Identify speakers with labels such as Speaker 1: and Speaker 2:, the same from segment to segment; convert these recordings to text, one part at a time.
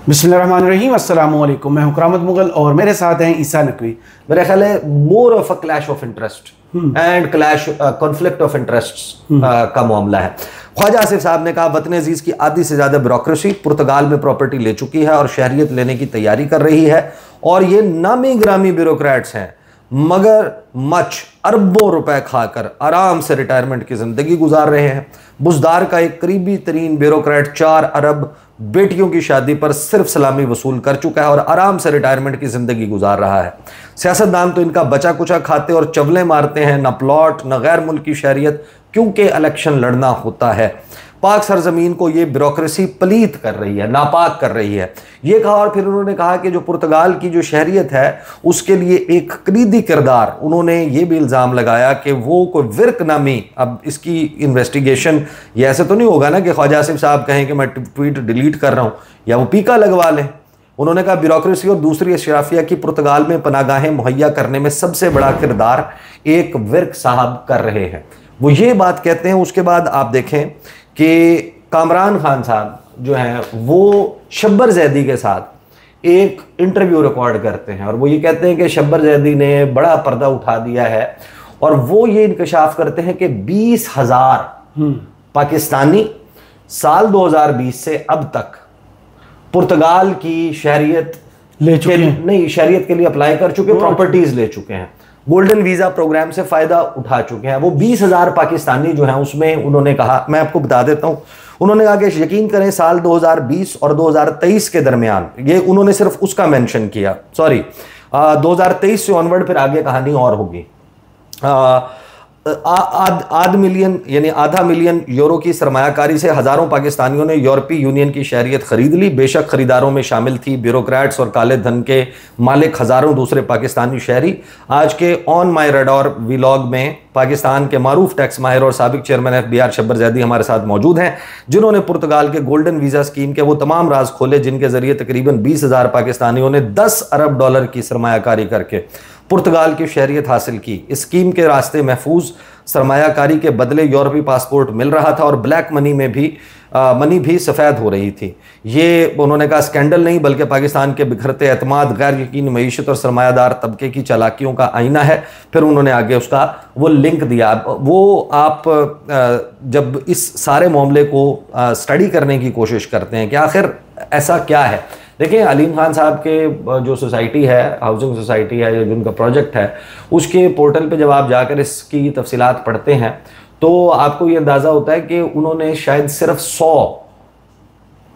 Speaker 1: बिस्मिल्लाहिर्रहमानिर्रहीम, अस्सलाम वालेकुम। मैं हूं करामत मुगल और मेरे साथ हैं ईसा नकवी।
Speaker 2: मेरा ख्याल है more of a clash of interest and clash conflict of interest का मामला है। ख्वाजा आसिफ साहब ने कहा वतन अजीज की आधी से ज्यादा ब्यूरोक्रेसी पुर्तगाल में प्रॉपर्टी ले चुकी है और शहरियत लेने की तैयारी कर रही है, और ये नामी ग्रामी ब्यूरोक्रेट्स हैं मगर मच अरबों रुपए खाकर आराम से रिटायरमेंट की जिंदगी गुजार रहे हैं। बुजदार का एक करीबी तरीन ब्यूरोक्रेट 4 अरब बेटियों की शादी पर सिर्फ सलामी वसूल कर चुका है और आराम से रिटायरमेंट की जिंदगी गुजार रहा है। सियासतदान तो इनका बचा कुचा खाते और चवले मारते हैं, न प्लॉट न गैर मुल्की शहरियत, क्योंकि इलेक्शन लड़ना होता है। पाक सरजमीन को ये ब्यूरोक्रेसी पलीत कर रही है, नापाक कर रही है, ये कहा। और फिर उन्होंने कहा कि जो पुर्तगाल की जो शहरियत है उसके लिए एक कलीदी किरदार, उन्होंने ये भी इल्ज़ाम लगाया कि वो कोई विर्क नामी, अब इसकी इन्वेस्टिगेशन ये ऐसे तो नहीं होगा ना कि ख्वाजा आसिफ साहब कहें कि मैं ट्वीट डिलीट कर रहा हूँ या वो पीका लगवा लें। उन्होंने कहा ब्यूरोक्रेसी और दूसरी अशराफिया की पुर्तगाल में पनागाहें मुहैया करने में सबसे बड़ा किरदार एक विर्क साहब कर रहे हैं, वो ये बात कहते हैं। उसके बाद आप देखें कि कामरान खान साहब जो हैं वो शब्बर जैदी के साथ एक इंटरव्यू रिकॉर्ड करते हैं और वो ये कहते हैं कि शब्बर जैदी ने बड़ा पर्दा उठा दिया है, और वो ये इंकशाफ करते हैं कि 20,000 पाकिस्तानी साल 2020 से अब तक पुर्तगाल की शहरियत
Speaker 1: ले चुके हैं,
Speaker 2: नहीं शहरियत के लिए अप्लाई कर चुके, प्रॉपर्टीज ले चुके हैं, गोल्डन वीजा प्रोग्राम से फायदा उठा चुके हैं। वो 20,000 पाकिस्तानी जो हैं उसमें उन्होंने कहा, मैं आपको बता देता हूं, उन्होंने कहा कि यकीन करें साल 2020 और 2023 के दरमियान, ये उन्होंने सिर्फ उसका मेंशन किया, सॉरी 2023 से ऑनवर्ड, फिर आगे कहानी और होगी। आध मिलियन यानी आधा मिलियन यूरो की सरमायाकारी से हजारों पाकिस्तानियों ने यूरोपीय यूनियन की शहरियत खरीद ली। बेशक खरीदारों में शामिल थी ब्यूरोक्रेट्स और काले धन के मालिक हजारों दूसरे पाकिस्तानी शहरी। आज के ऑन माई रेडॉर व्लॉग में पाकिस्तान के मारूफ टैक्स माहिर और साबिक चेयरमैन FBI शब्बर जैदी हमारे साथ मौजूद हैं, जिन्होंने पुर्तगाल के गोल्डन वीजा स्कीम के वो तमाम राज खोले जिनके जरिए तकरीबन 20,000 पाकिस्तानियों ने 10 अरब डॉलर की सरमायाकारी करके पुर्तगाल की शहरियत हासिल की। इस स्कीम के रास्ते महफूज सरमायाकारी के बदले यूरोपीय पासपोर्ट मिल रहा था और ब्लैक मनी भी सफ़ेद हो रही थी। ये उन्होंने कहा स्कैंडल नहीं बल्कि पाकिस्तान के बिखरते एतमाद, गैर यकीनी मईशत और सरमायादार तबके की चालाकियों का आईना है। फिर उन्होंने आगे उसका वो लिंक दिया। वो आप जब इस सारे मामले को स्टडी करने की कोशिश करते हैं कि आखिर ऐसा क्या है, देखिए अलीम खान साहब के जो सोसाइटी है, हाउसिंग सोसाइटी है, जो उनका प्रोजेक्ट है, उसके पोर्टल पे जब आप जाकर इसकी तफसीलात पढ़ते हैं तो आपको ये अंदाज़ा होता है कि उन्होंने शायद सिर्फ 100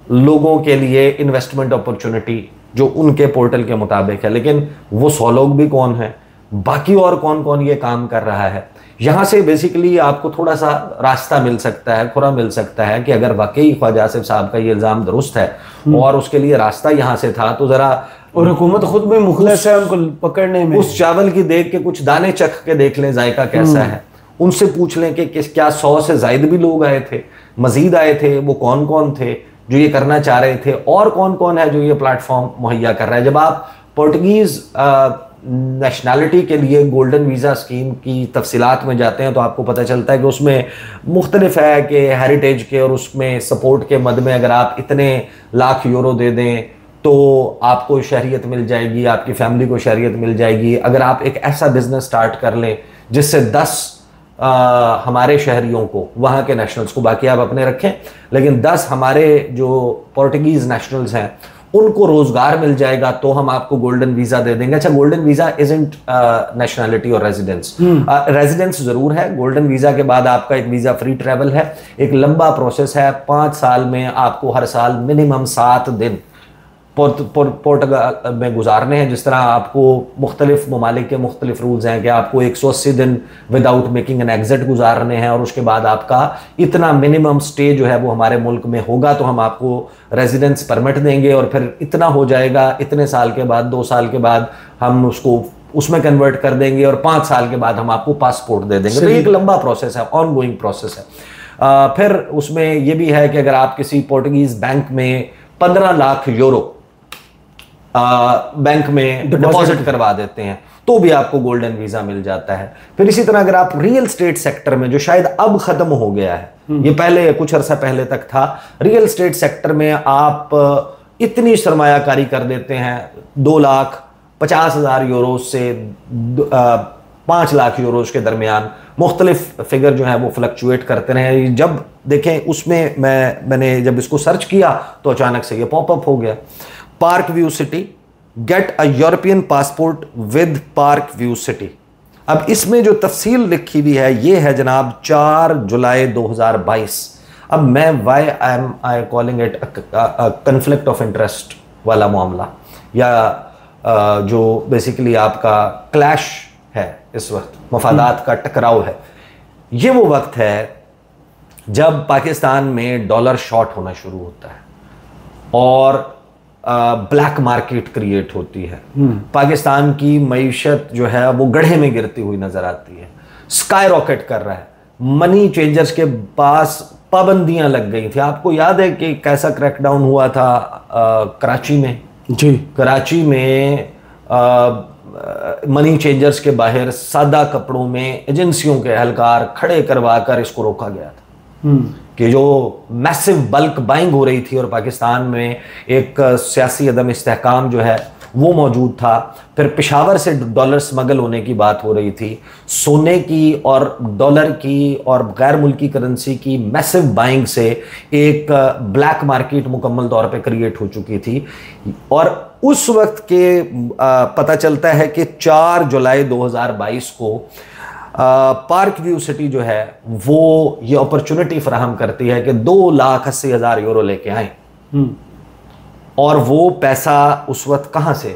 Speaker 2: लोगों के लिए इन्वेस्टमेंट अपॉर्चुनिटी जो उनके पोर्टल के मुताबिक है, लेकिन वो 100 लोग भी कौन हैं, बाकी और कौन कौन ये काम कर रहा है। यहाँ से बेसिकली आपको थोड़ा सा रास्ता मिल सकता है, खुरा मिल सकता है कि अगर वाकई ख्वाजा आसिफ साहब का ये इल्ज़ाम दुरुस्त है और उसके लिए रास्ता यहाँ से था, तो ज़रा,
Speaker 1: और हुकूमत खुद में मुखलस है उनको पकड़ने में,
Speaker 2: उस चावल की देख के कुछ दाने चख के देख लें जायका कैसा है, उनसे पूछ लें कि क्या 100 से ज़ायद भी लोग आए थे, मजीद आए थे, वो कौन कौन थे जो ये करना चाह रहे थे, और कौन कौन है जो ये प्लेटफॉर्म मुहैया कर रहा है। जब आप पोर्टुगीज़ नेशनैलिटी के लिए गोल्डन वीज़ा स्कीम की तफसीलात में जाते हैं तो आपको पता चलता है कि उसमें मुख्तलिफ है कि हेरिटेज के और उसमें सपोर्ट के मद में अगर आप इतने लाख यूरो दे दें तो आपको शहरियत मिल जाएगी, आपकी फैमिली को शहरियत मिल जाएगी। अगर आप एक ऐसा बिजनेस स्टार्ट कर लें जिससे 10 हमारे शहरियों को, वहाँ के नेशनल्स को, बाकी आप अपने रखें, लेकिन 10 हमारे जो पोर्टुगीज़ नेशनल्स हैं उनको रोजगार मिल जाएगा तो हम आपको गोल्डन वीजा दे देंगे। अच्छा, गोल्डन वीजा इजंट नेशनैलिटी और रेजिडेंस, रेजिडेंस जरूर है। गोल्डन वीजा के बाद आपका एक वीजा फ्री ट्रैवल है, एक लंबा प्रोसेस है, 5 साल में आपको हर साल मिनिमम 7 दिन पोर्टुगाल में गुजारने हैं। जिस तरह आपको मुख्तलिफ ममालिक के मुख्तलिफ रूल्स हैं कि आपको 180 दिन विदाउट मेकिंग एन एग्जिट गुजारने हैं और उसके बाद आपका इतना मिनिमम स्टे जो है वो हमारे मुल्क में होगा तो हम आपको रेजिडेंस परमिट देंगे, और फिर इतना हो जाएगा, इतने साल के बाद, 2 साल के बाद हम उसको उसमें कन्वर्ट कर देंगे और 5 साल के बाद हम आपको पासपोर्ट दे देंगे। तो एक लंबा प्रोसेस है, ऑन गोइंग प्रोसेस है। फिर उसमें यह भी है कि अगर आप किसी पोर्टुगीज बैंक में 15 लाख यूरो बैंक में डिपॉजिट करवा देते हैं तो भी आपको गोल्डन वीजा मिल जाता है। फिर इसी तरह अगर आप रियल स्टेट सेक्टर में, जो शायद अब खत्म हो गया है, ये पहले कुछ अर्सा पहले तक था, रियल स्टेट सेक्टर में आप इतनी सरमायाकारी कर देते हैं 2,50,000 यूरो से 5 लाख यूरोज के दरमियान, मुख्तलिफ फिगर जो है वो फ्लक्चुएट करते रहे। जब देखें उसमें मैंने जब इसको सर्च किया तो अचानक से ये पॉपअप हो गया, park view city, get a European passport with park view city. अब इसमें जो तफसील लिखी हुई है ये है जनाब 4 जुलाई 2022। अब मैं why am I calling it conflict of interest वाला मामला, या जो बेसिकली आपका क्लैश है, इस वक्त मफादात का टकराव है। ये वो वक्त है जब पाकिस्तान में डॉलर शॉर्ट होना शुरू होता है और ब्लैक मार्केट क्रिएट होती है। पाकिस्तान की मईशत जो है वो गड्ढे में गिरती हुई नजर आती है, स्काई रॉकेट कर रहा है। मनी चेंजर्स के पास पाबंदियां लग गई थी। आपको याद है कि कैसा क्रैकडाउन हुआ था कराची में?
Speaker 1: जी,
Speaker 2: कराची में मनी चेंजर्स के बाहर सादा कपड़ों में एजेंसियों के एहलकार खड़े करवा कर इसको रोका गया था कि जो मैसिव बल्क बाइंग हो रही थी और पाकिस्तान में एक सियासी अदम इस्तेहकाम जो है वो मौजूद था। फिर पेशावर से डॉलर स्मगल होने की बात हो रही थी, सोने की और डॉलर की और गैर मुल्की करेंसी की मैसिव बाइंग से एक ब्लैक मार्केट मुकम्मल तौर पे क्रिएट हो चुकी थी। और उस वक्त के पता चलता है कि 4 जुलाई 2022 को पार्क व्यू सिटी जो है वो ये अपॉर्चुनिटी फराहम करती है कि 2,80,000 यूरो लेके आए। और वो पैसा उस वक्त कहाँ से,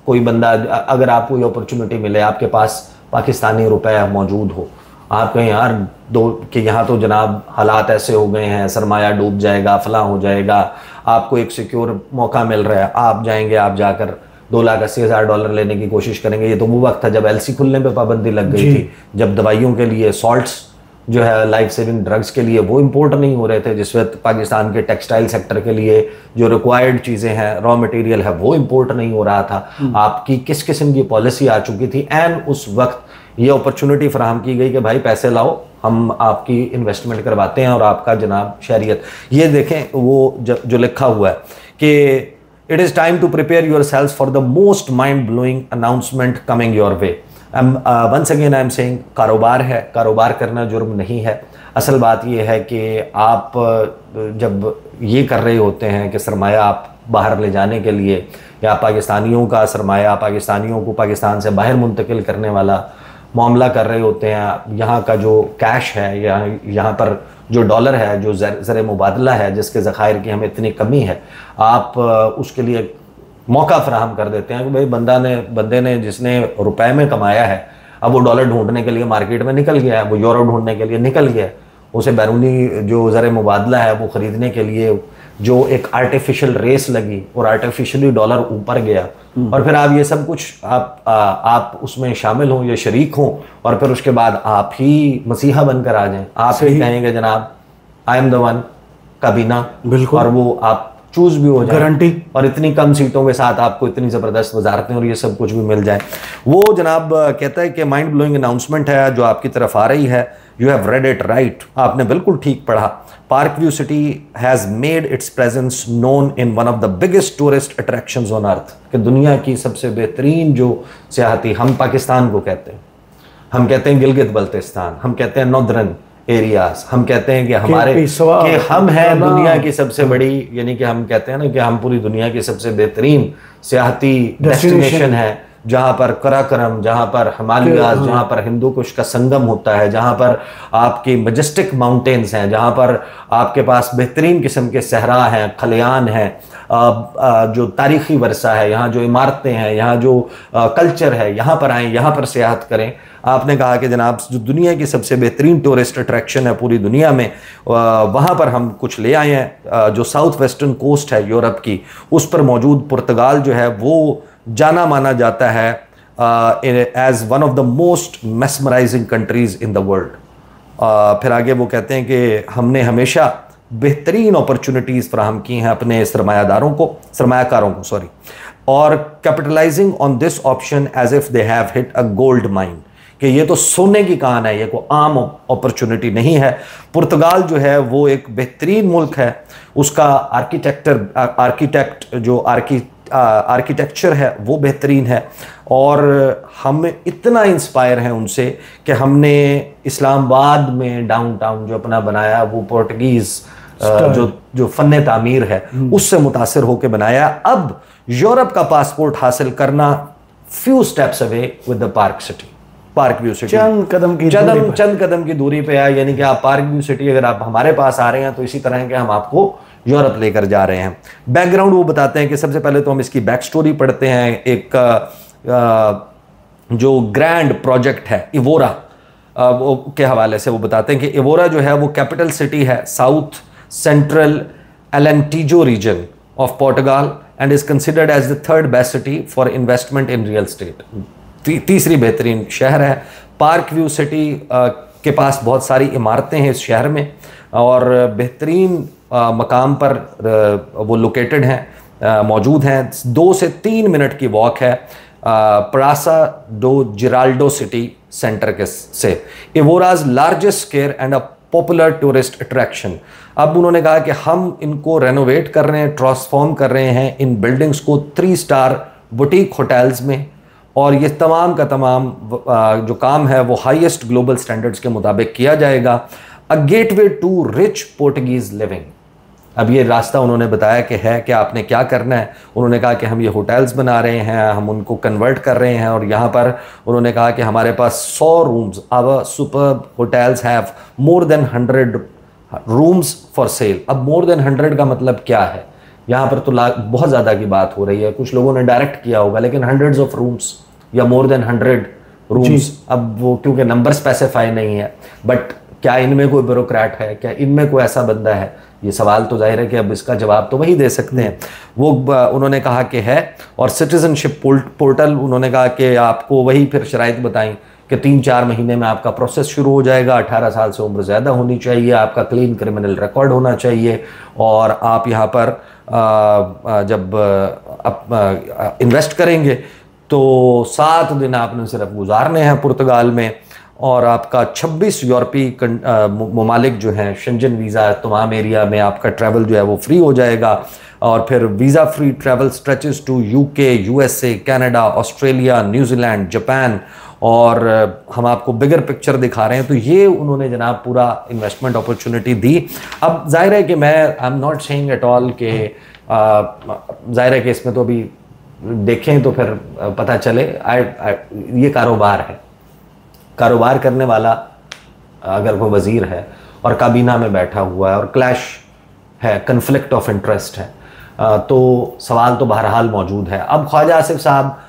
Speaker 2: कोई बंदा, अगर आपको ये अपॉर्चुनिटी मिले, आपके पास पाकिस्तानी रुपए मौजूद हो, आप कहें यार कि यहाँ तो जनाब हालात ऐसे हो गए हैं, सरमाया डूब जाएगा, फलां हो जाएगा, आपको एक सिक्योर मौका मिल रहा है, आप जाएंगे, आप जाकर 2,80,000 डॉलर लेने की कोशिश करेंगे। ये तो वो वक्त था जब एलसी खुलने पे पाबंदी लग गई थी, जब दवाइयों के लिए सॉल्ट्स जो है लाइफ सेविंग ड्रग्स के लिए वो इंपोर्ट नहीं हो रहे थे, जिस वक्त पाकिस्तान के टेक्सटाइल सेक्टर के लिए जो रिक्वायर्ड चीज़ें हैं, रॉ मटेरियल है, वो इंपोर्ट नहीं हो रहा था। आपकी किस किस्म की पॉलिसी आ चुकी थी, एंड उस वक्त ये अपॉर्चुनिटी फराहम की गई कि भाई पैसे लाओ, हम आपकी इन्वेस्टमेंट करवाते हैं और आपका जनाब शहरियत। ये देखें वो जो लिखा हुआ है कि it is time to prepare your self for the most mind blowing announcement coming your way. Once again I am saying, कारोबार है, कारोबार करना जुर्म नहीं है। असल बात यह है कि आप जब ये कर रहे होते हैं कि सरमाया आप बाहर ले जाने के लिए, या पाकिस्तानियों का सरमाया पाकिस्तानियों को पाकिस्तान से बाहर मुंतकिल करने वाला मामला कर रहे होते हैं, यहाँ का जो कैश है या यहाँ पर जो डॉलर है, जो ज़र मुबादला है, जिसके ज़खायर की हमें इतनी कमी है, आप उसके लिए मौका फराहम कर देते हैं कि भाई बंदे ने जिसने रुपए में कमाया है, अब वो डॉलर ढूंढने के लिए मार्केट में निकल गया है, वो यूरो ढूंढने के लिए निकल गया है, उसे बैरूनी जो ज़र मुबादला है वो ख़रीदने के लिए जो एक आर्टिफिशियल रेस लगी और आर्टिफिशियली डॉलर ऊपर गया, और फिर आप ये सब कुछ आप उसमें शामिल हों या शरीक हों, और फिर उसके बाद आप ही मसीहा बनकर आ जाएं, आप ही कहेंगे जनाब आई एम द वन, काबीना, बिल्कुल, और वो आप चूज भी हो जाए, गारंटी, और इतनी कम सीटों के साथ आपको इतनी ज़बरदस्त वजारतें और ये सब कुछ भी मिल जाए। वो जनाब कहता है कि माइंड ब्लोइंग अनाउंसमेंट है जो आपकी तरफ आ रही है। You have read it right, आपने बिल्कुल ठीक पढ़ा। Park view city has made it's presence known in one of the biggest tourist attractions on earth, कि दुनिया की सबसे बेहतरीन जो सियाहती, हम पाकिस्तान को कहते हैं, हम कहते हैं गिलगित बल्तिस्तान, हम कहते हैं नॉर्दर्न एरियाज, हम कहते हैं कि हमारे कि हम हैं दुनिया की सबसे बड़ी, यानी कि हम कहते हैं ना कि हम पूरी दुनिया की सबसे बेहतरीन सियाहती डेस्टिनेशन है, जहाँ पर कराकरम, जहाँ पर हिमालयाज, जहाँ पर हिंदू कुश का संगम होता है, जहाँ पर आपकी मजेस्टिक माउंटेन्स हैं, जहाँ पर आपके पास बेहतरीन किस्म के सहरा हैं, खलियान हैं, जो तारीखी वर्सा है, यहाँ जो इमारतें हैं, यहाँ जो कल्चर है, यहाँ पर आएँ, यहाँ पर सियाहत करें। आपने कहा कि जनाब जो दुनिया की सबसे बेहतरीन टूरिस्ट अट्रैक्शन है पूरी दुनिया में, वहाँ पर हम कुछ ले आए हैं। जो साउथ वेस्टर्न कोस्ट है यूरोप की, उस पर मौजूद पुर्तगाल जो है वो जाना माना जाता है as one of the most mesmerizing countries in the world. फिर आगे वो कहते हैं कि हमने हमेशा बेहतरीन अपॉर्चुनिटीज़ फराहम की हैं अपने सरमायाकारों को और capitalizing on this option as if they have hit a gold mine, कि ये तो सोने की कान है, ये कोई आम अपॉर्चुनिटी नहीं है। पुर्तगाल जो है वो एक बेहतरीन मुल्क है, उसका आर्किटेक्चर है वो बेहतरीन है, और हम इतना इंस्पायर हैं उनसे कि हमने इस्लामाबाद में डाउनटाउन जो अपना बनाया वो पोर्टुगीज़ जो फन तामीर है उससे मुतासिर होकर बनाया। अब यूरोप का पासपोर्ट हासिल करना few steps away with the park view city, चंद कदम की दूरी पे है। यानी कि आप पार्क व्यू सिटी अगर आप हमारे पास आ रहे हैं तो इसी तरह के हम आपको यूरोप लेकर जा रहे हैं। बैकग्राउंड वो बताते हैं कि सबसे पहले तो हम इसकी बैक स्टोरी पढ़ते हैं। एक जो ग्रैंड प्रोजेक्ट है इवोरा के हवाले से वो बताते हैं कि इवोरा जो है वो कैपिटल सिटी है south central Alentejo region of Portugal and is considered as the third best city for investment in real estate. तीसरी बेहतरीन शहर है। पार्क व्यू सिटी के पास बहुत सारी इमारतें हैं इस शहर में, और बेहतरीन मकाम पर वो लोकेटेड हैं, मौजूद हैं। 2 से 3 मिनट की वॉक है Praca do Giraldo city centre के से। Evora's largest square and a popular tourist attraction. अब उन्होंने कहा कि हम इनको रेनोवेट कर रहे हैं, ट्रांसफॉर्म कर रहे हैं इन बिल्डिंग्स को 3 स्टार बुटीक होटल्स में, और ये तमाम का तमाम जो काम है वो हाईएस्ट ग्लोबल स्टैंडर्ड्स के मुताबिक किया जाएगा। A gateway to rich Portuguese living. अब ये रास्ता उन्होंने बताया कि है कि आपने क्या करना है। उन्होंने कहा कि हम ये होटल्स बना रहे हैं, हम उनको कन्वर्ट कर रहे हैं, और यहाँ पर उन्होंने कहा कि हमारे पास 100 rooms, our super hotels have more than 100 rooms for sale. अब मोर देन 100 का मतलब क्या है? यहाँ पर तो बहुत ज़्यादा की बात हो रही है। कुछ लोगों ने डायरेक्ट किया होगा, लेकिन हंड्रेड्स ऑफ रूम्स या मोर देन 100 रूम्स, अब वो क्योंकि नंबर स्पेसिफाई नहीं है, बट क्या इनमें कोई ब्यूरोक्रेट है, क्या इनमें कोई ऐसा बंदा है? ये सवाल तो जाहिर है कि अब इसका जवाब तो वही दे सकते हैं। वो उन्होंने कहा कि है। और सिटीजनशिप पोर्टल उन्होंने कहा कि आपको वही फिर शराइत बताई कि 3-4 महीने में आपका प्रोसेस शुरू हो जाएगा। 18 साल से उम्र ज़्यादा होनी चाहिए, आपका क्लीन क्रिमिनल रिकॉर्ड होना चाहिए, और आप यहाँ पर जब इन्वेस्ट करेंगे तो 7 दिन आपने सिर्फ गुजारने हैं पुर्तगाल में, और आपका 26 यूरोपीय ममालिक जो हैं शेंजन वीज़ा तमाम एरिया में आपका ट्रैवल जो है वो फ्री हो जाएगा। और फिर visa free travel stretches to UK, USA, Canada, Australia, New Zealand, Japan, और हम आपको बिगर पिक्चर दिखा रहे हैं। तो ये उन्होंने जनाब पूरा इन्वेस्टमेंट अपॉर्चुनिटी दी। अब जाहिर है कि मैं I am not saying at all के जाहिर है कि इसमें तो अभी देखें तो फिर पता चले। ये कारोबार है, कारोबार करने वाला अगर कोई वज़ीर है और काबीना में बैठा हुआ है और क्लैश है, कन्फ्लिक्ट ऑफ इंटरेस्ट है, तो सवाल तो बहरहाल मौजूद है। अब ख्वाजा आसिफ साहब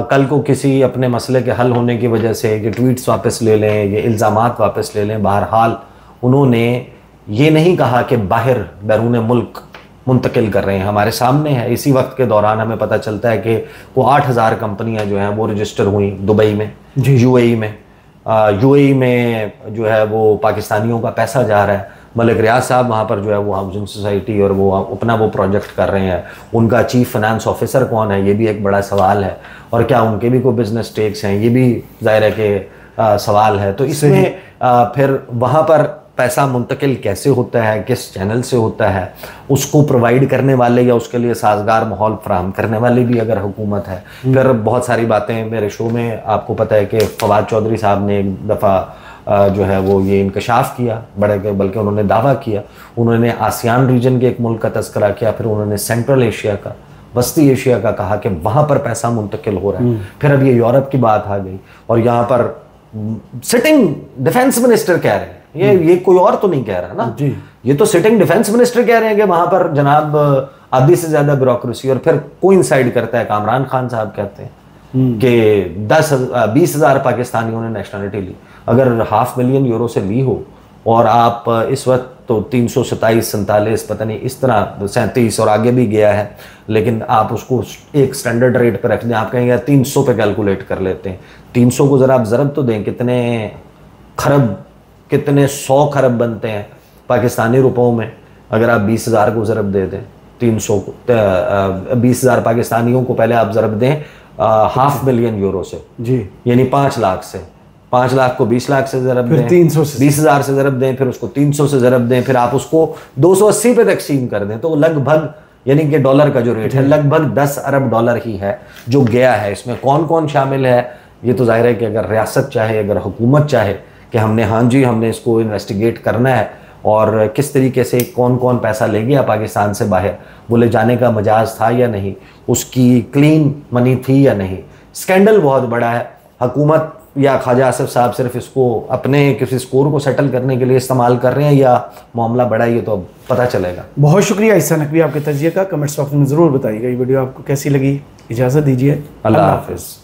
Speaker 2: कल को किसी अपने मसले के हल होने की वजह से ये ट्वीट्स वापस ले लें, ये इल्ज़ामात वापस ले लें, बहरहाल उन्होंने ये नहीं कहा कि बाहर बैरून मुल्क मुंतकिल कर रहे हैं, हमारे सामने है। इसी वक्त के दौरान हमें पता चलता है कि वो 8000 कंपनियां जो हैं वो रजिस्टर हुई दुबई में, यूएई में। यूएई में जो है वो पाकिस्तानियों का पैसा जा रहा है। मलिक रियाज साहब वहाँ पर जो है वो हाउसिंग सोसाइटी और वो अपना वो प्रोजेक्ट कर रहे हैं। उनका चीफ फाइनेंस ऑफिसर कौन है, ये भी एक बड़ा सवाल है, और क्या उनके भी कोई बिजनेस स्टेक्स हैं, ये भी जाहिर है कि सवाल है। तो इसमें फिर वहाँ पर पैसा मुंतकिल कैसे होता है, किस चैनल से होता है, उसको प्रोवाइड करने वाले या उसके लिए साजगार माहौल फराहम करने वाली भी अगर हुकूमत है। फिर बहुत सारी बातें मेरे शो में आपको पता है कि फवाद चौधरी साहब ने एक दफ़ा जो है वो ये इंकशाफ किया, बल्कि उन्होंने दावा किया। उन्होंने आसियान रीजन के एक मुल्क का तस्करा किया, फिर उन्होंने सेंट्रल एशिया का, वस्ती एशिया का कहा कि वहाँ पर पैसा मुंतकिल हो रहा है। फिर अब ये यूरोप की बात आ गई, और यहाँ पर सिटिंग डिफेंस मिनिस्टर कह रहे हैं, ये कोई और तो नहीं कह रहा ना जी, ये तो सिटिंग डिफेंस मिनिस्टर कह रहे हैं कि वहां पर जनाब आधी से ज्यादा ब्यूरोक्रेसी। और फिर कोइंसाइड करता है, कामरान खान साहब कहते हैं कि 20,000 पाकिस्तानियों ने नेशनलिटी ली। अगर 500 मिलियन यूरो से ली हो, और आप इस वक्त तो 327-47 पता नहीं इस तरह 37 और आगे भी गया है, लेकिन आप उसको एक स्टैंडर्ड रेट पर रख दें, आप कहेंगे 300 पे कैलकुलेट कर लेते हैं। 300 को ज़रा आप ज़रब तो दें, कितने खरब, कितने 100 खरब बनते हैं पाकिस्तानी रुपयों में। अगर आप 20,000 को ज़रब दे दें 300 को, 20,000 पाकिस्तानियों को पहले आप ज़रब दें 500 मिलियन यूरो से जी, यानी 5 लाख से, 5 लाख को 20 लाख से ज़रब दें,
Speaker 1: 300 से
Speaker 2: 20,000 से ज़रब दें, फिर उसको 300 से ज़रब दें, फिर आप उसको 280 पे तकसीम कर दें, तो लगभग यानी कि डॉलर का जो रेट है लगभग 10 अरब डॉलर ही है जो गया है। इसमें कौन कौन शामिल है, ये तो जाहिर है कि अगर रियासत चाहे, अगर हुकूमत चाहे कि हमने हाँ जी हमने इसको इन्वेस्टिगेट करना है और किस तरीके से कौन कौन पैसा ले गया पाकिस्तान से बाहर, वो ले जाने का मजाज था या नहीं, उसकी क्लीन मनी थी या नहीं। स्कैंडल बहुत बड़ा है। हुकूमत या ख्वाजा आसिफ साहब सिर्फ इसको अपने किसी स्कोर को सेटल करने के लिए इस्तेमाल कर रहे हैं या मामला बड़ा है, ये तो पता चलेगा।
Speaker 1: बहुत शुक्रिया ईसा नकवी आपके तजिए का। कमेंट्स बॉक्स में ज़रूर बताइएगा ये वीडियो आपको कैसी लगी। इजाज़त दीजिए,
Speaker 2: अल्लाह हाफिज़।